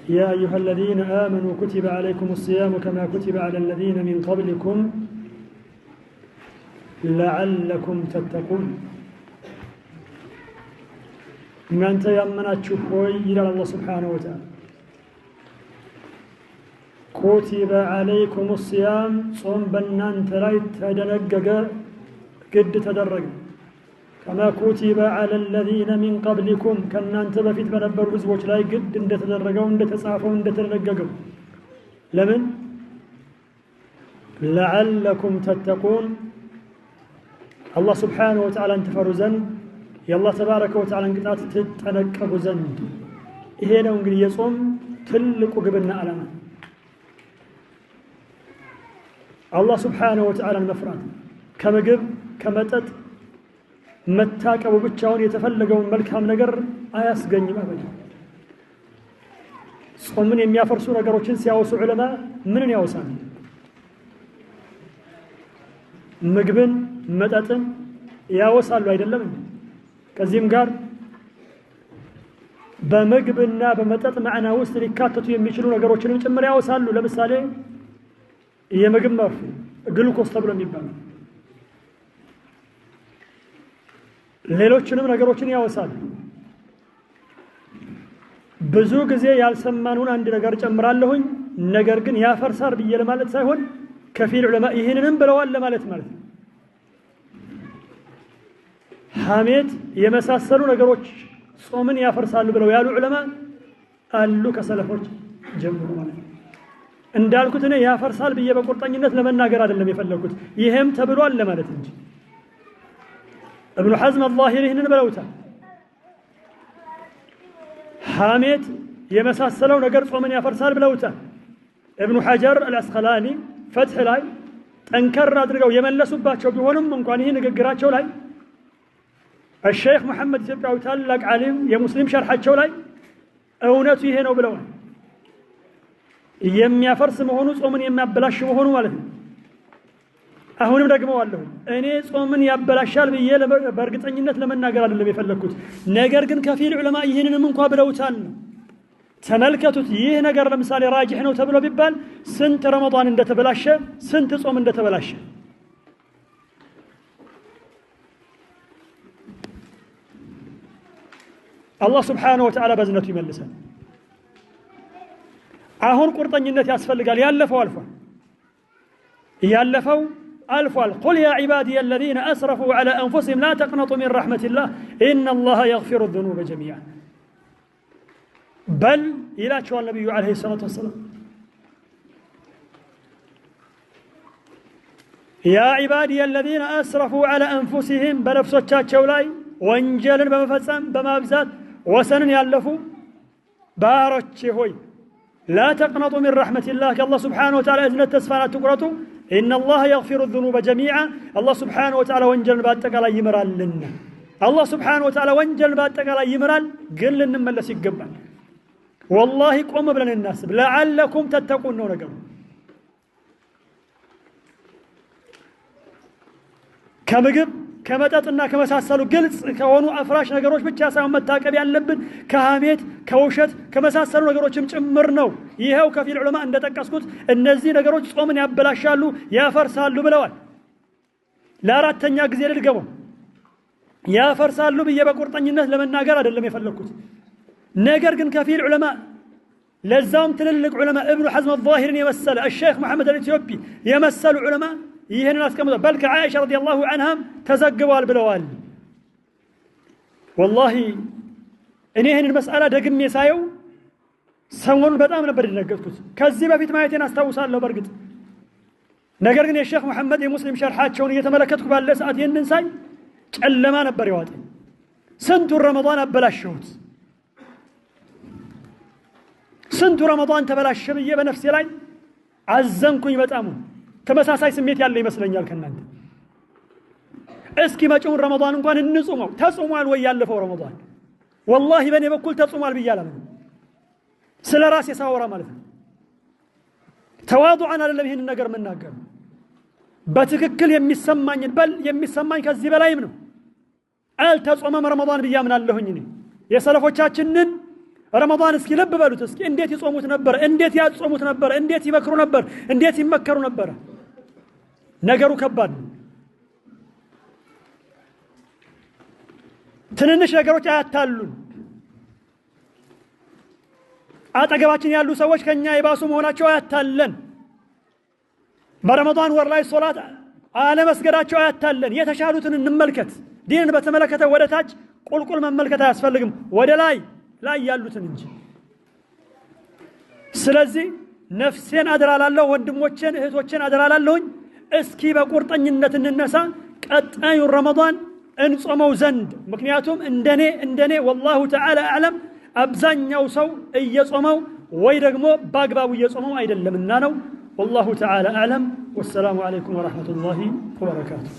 يا أيها الذين آمنوا كتب عليكم الصيام كما كتب على الذين من قبلكم لعلكم تتقون من أنت يمناتشو خوي إلى الله سبحانه وتعالى كتب عليكم الصيام صوم بنان ترايت تدنقق قد تدرق كما كتب على الذين من قبلكم كان أنت بفيت بنبر بزوج لا قد اند تدرقوا اند تصافوا اند تدرققوا لمن لعلكم تتقون الله سبحانه وتعالى انتفروا زند يا الله تبارك وتعالى انقطعت تتنقبوا زند إيه ነው እንግዲህ የጾም ትልቁ ግብና ዓላማ الله سبحانه وتعالى المفرد كمجب كمتت متاقبو ብቻውን የተፈለገውን መልካም ነገር አያስገኝም አበዳ ጾምን የሚያፈርሱ ነገሮችን ሲያወሱ ዑለማ ምንን ያወሳል ምግብን መጠጥን ያወሳሉ አይደለም ከዚህም ጋር በምግብና በመጠጥ ማዕና ውስጥ ሊካተቱ የሚችሉ ነገሮችንም ጭምር ያወሳሉ ለምሳሌ የምግብ መርፍ ግሉኮስ ተብሎ የሚባለው ሌሎችንም ነገሮችን ያወሳሉ ብዙ ጊዜ ያልሰማኑን አንድ ነገር ጨምራለሁኝ ነገር ግን ያፈርሳር ብዬ ለማለት ሳይሆን ከፊል ዑለማ ይሄንንም ብለዋል ለማለት ማለት ነው ሐሜት የመሳሰሉ ነገሮች ጾምን ያፈርሳሉ ብለው ያሉ ዑለማ አሉ ከሰለፎች ጀምሮ ማለት ነው እንዳልኩት እኔ ያፈርሳል ብዬ በቁርጠኝነት ለመናገር አይደለም የፈለኩት ይሄም ተብሏል ለማለት እንጂ ابن حزم الظاهري هنا بلوتا حاميت يمساسلو نجر ومن يفرسال بلوتا ابن حجر العسقلاني فتح لاي تنكر ادرغو يملسوباچو بيሆንም እንኳን ይሄ ንግግራቸው ላይ الشيخ محمد ኢትዮጵያዊ ታላቅ ዓሊም የሙስሊም ሸርሐቸው ላይ እውነቱ ይሄ ነው ብለዋል የሚያፈርስ መሆኑ ጾምን የሚያበላሽ መሆኑ ማለት ነው አሁንም ደግሞ አለው እኔ ጾምን ያበላሻል ብዬ በእርግጠኝነት ለመናገር አይደለም የፈለኩት ነገር ግን ከፊል ዑለማ ይሄንንም እንኳን ብለውታል ተመልከቱት ይሄ ነገር ለምሳሌ ራጅህ ነው ተብሎ ቢባል ስንት ረመዳን እንደተበላሸ ስንት ጾም እንደተበላሸ አላህ Subhanahu Wa Ta'ala በዝነቱ ይመልሳል አሁን ቁርጠኝነት ያስፈልጋል ያለፈው አልፏል ያለፈው ألفال قل يا عبادي الذين أسرفوا على أنفسهم لا تقنطوا من رحمة الله إن الله يغفر الذنوب جميعا بل إلى شو النبي عليه الصلاة والسلام يا عبادي الذين أسرفوا على أنفسهم بنفسه تشاولاي وانجلا بمفسم بمابزات وسنن يالفوا بارتش هوي لا تقنطوا من رحمة الله كالله سبحانه وتعالى إذن التسفانات تقرطوا إن الله يغفر الذنوب جميعا الله سبحانه وتعالى وانجل باتك على يمرال لنا الله سبحانه وتعالى وانجل باتك على يمرال قل لنا ملس يقبل والله قوم بلن الناس لعلكم تتقون نقم كمقب كمتاتنا كمساسلو قلص كونو افراش ነገሮች ብቻ ሳይሆን መታቀብ ያለብን ከሐሜት ከውሸት ከመሳሰሉ ነገሮችም ጭምር ነው ይሄው ከፊል ዑለማ እንደተጠቀስኩት እነዚህ ነገሮች ጾምን ያበላሻሉ ያፈርሳሉ ብለዋል ለአራተኛ ጊዜ ልድገመው ያፈርሳሉ ብዬ በቁርጠኝነት ለመናገር አይደለም የፈለኩት ነገር ግን ከፊል ዑለማ ለዛም ትልልቅ ዑለማ ابن حزم الظاهري የመሰለ الشيخ محمد الإثيوبي የመሰሉ ዑለማ ይሄን አስቀምጠው በልከ አይሻ ረዲየላሁ ዐንሃ ተዘግቧል ብለዋል والله እኔ ይሄን መስአላ ደግሜ ሳየው ሰሞኑን በጣም ነበር የደነገጥኩት ከዚህ በፊት ማየቴን አስታውሳለሁ በርግጥ ነገር ግን የሼክ መሐመድ የሙስሊም ሸርሐቸውን እየተመለከትኩ ባለ ሰዓት ይሄንን ሳይ ጨለማ ነበር ያወጣኝ ስንቱ ረመዳን አበላሽሁት ስንቱ ረመዳን ተበላሸ ብዬ በነፍሴ ላይ አዘንኩኝ በጣም ተመሳሳይ ስሜት ያለ ይመስለኛል ከናንተ እስኪ መጪውን ረመዳን እንኳን እንጾመው ተጾሟል ወይ ያለፈው ረመዳን والله በኔ በኩል ተጾሟል ብያለሁ ስለ ራሴ ሳወራ ማለት ነው ተዋዱዓን አይደለም ይሄን ነገር መናገር በትክክል የሚሰማኝ በል የሚሰማኝ ከዚህ በላይም ነው አልተጾመም ረመዳን ብያምናለሁኝ እኔ የሰለፎቻችንን ረመዳን እስኪ ልብ በሉት እስኪ እንዴት ይጾሙት ነበር እንዴት ያጾሙት ነበር እንዴት ይመክሩ ነበር እንዴት ይመከሩ ነበር ነገሩ ከባድ ነው ትንንሽ ነገሮች አያታሉን አጠገባችን ያሉ ሰዎች ከኛ ይባሱ መሆናቸው አያታለን በረመዳን ወር ላይ ሶላት አለመስገዳቸው አያታለን የተሻሉትን እንመልከት ዲንን በተመለከተ ወደታች ቁልቁል መመልከት አያስፈልግም ወደ ላይ ያሉትን እንጂ ስለዚህ ነፍሴን አደራላለሁ ወንድሞቼን እህቶቼን አደራላለሁ እስኪ በቁርጠኝነት እንነሳ ቀጣዩ ረመዳን እንጾመው ዘንድ ምክንያቱም እንደኔ والله تعالى اعلم አብዛኛው ሰው እየጾመው ወይ ደግሞ ባግባቡ እየጾመው አይደለምና ነው والله تعالى اعلم والسلام عليكم ورحمة الله وبركاته